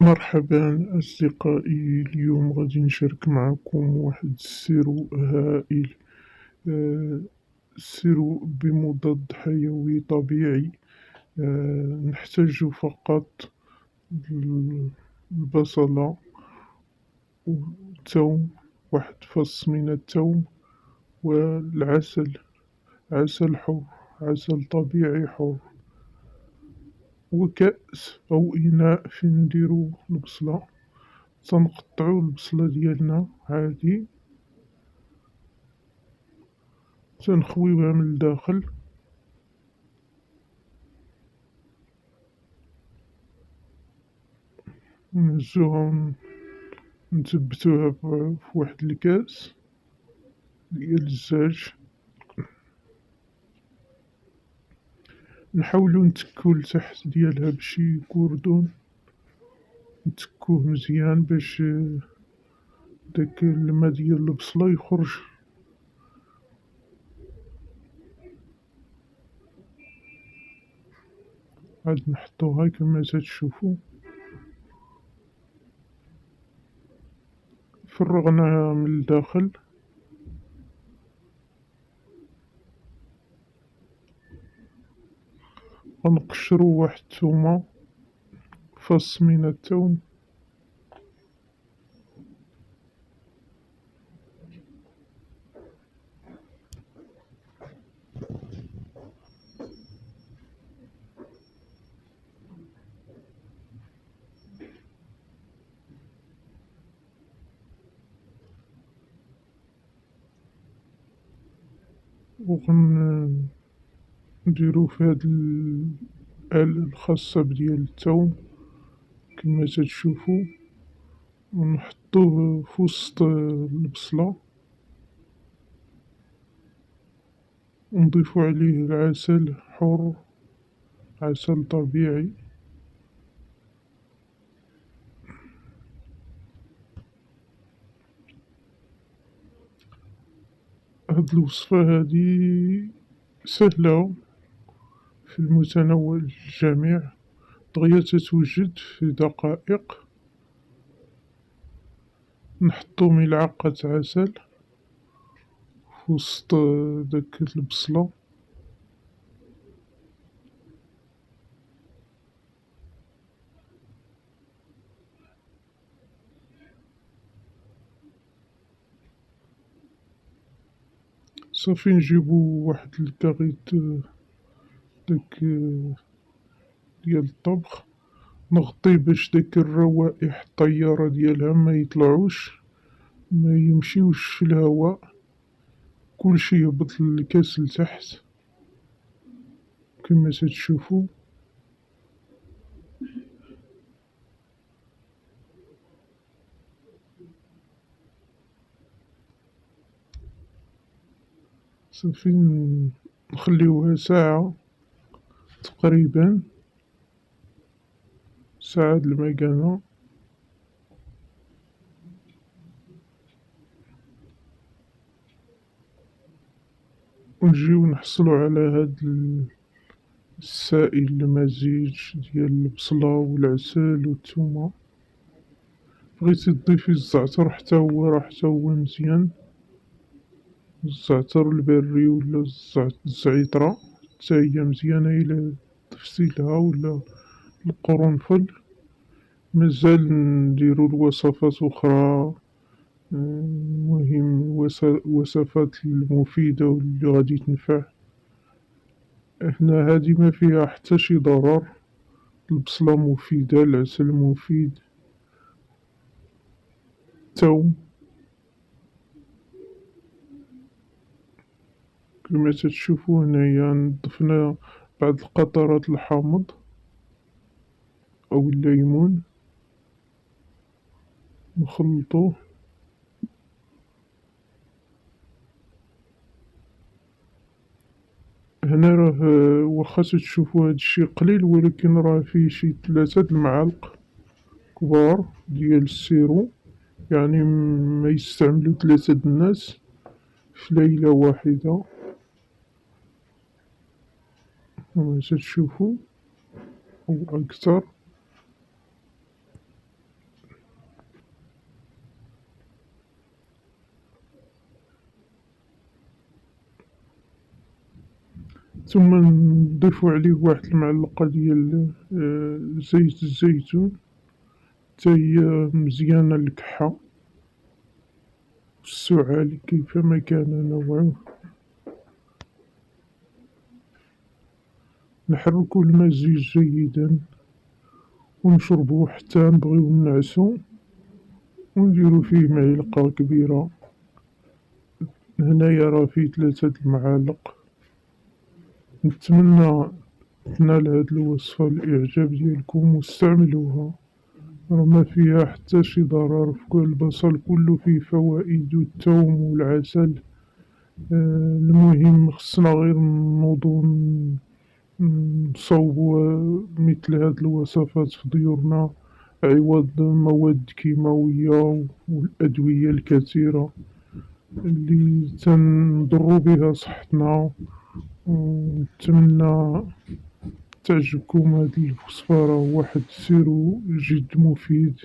مرحبا أصدقائي، اليوم غادي نشارك معكم واحد السيرو هائل. آه، سيرو بمضاد حيوي طبيعي. نحتاج فقط البصلة والثوم، واحد فص من الثوم، والعسل، عسل حر، عسل طبيعي حر، وكأس أو إناء فين نديرو البصلة. تنقطعو البصلة ديالنا عادي، تنخويوها من الداخل، نهزوها نثبتوها في واحد الكاس ديال الزاج. نحاولو نتكو لتحت ديالها بشي كوردون، نتكوه مزيان باش داك الماء ديال البصلة يخرج. عاد نحطوها كما تشوفو، فرغناها من الداخل. غنقشرو واحد الثومة، فص من الثوم، نديرو في هاد الآلة الخاصة بديال الثوم كما تشوفو، ونحطوه في وسط البصلة، ونضيفو عليه العسل حر، عسل طبيعي. هاد الوصفة هادي سهلة في المتناول الجميع، دغيا تتوجد في دقائق. نحطو ملعقة عسل في وسط داك البصلة، صافي نجيبو واحد الكاغيط داك ديال الطبخ، نغطيه باش داك الروائح الطيارة ديالها ما يطلعوش، ما يمشيوش في الهواء، كلشي يهبط للكاس لتحت كما تشوفو. صافي نخليوها ساعة تقريبا، ساعة د المكانة، ونجيو نحصلو على هاد السائل المزيج ديال البصلة والعسل والثومة. بغيتي تضيفي الزعتر حتى هو مزيان، الزعتر البري ولا الزعترة حتى هي مزيانة إلا ضفتيلها، ولا القرنفل. مازال نديرو الوصفات أخرى، المهم الوصفات المفيدة واللي غادي تنفع. هنا هادي ما فيها حتى شي ضرر، البصلة مفيدة، العسل مفيد، الثوم كما تشوفوا هنايا. ضفنا بعض القطرات الحامض أو الليمون، نخلطوه. هنا راه واخا تشوفوا هاد الشي قليل، ولكن راه فيه شي 3 المعالق كبار ديال السيرو، يعني ما يستعملو 3 الناس في ليلة واحدة كما تشوفوا، أو أكثر. ثم نضيفو عليه واحد المعلقة ديال زيت الزيتون حتى هي مزيانة الكحة، والسعال كيفما كان نوعه. نحرك المزيج جيدا ونشربو حتى نبغيو ننعسو، ونديرو فيه معلقة كبيرة. هنايا راه فيه 3 المعالق. نتمنى تنال هاد الوصفة الإعجاب ديالكم واستعملوها، راه ما فيها حتى شي ضرر. البصل كله فيه فوائد، والثوم والعسل. المهم خصنا غير نوضو نصوبو مثل هاد الوصفات في ديورنا، عوض مواد كيماوية والأدوية الكثيرة اللي تنضرو بها صحتنا. ونتمنى تعجبكم هاد الوصفة، راه واحد السر جد مفيد.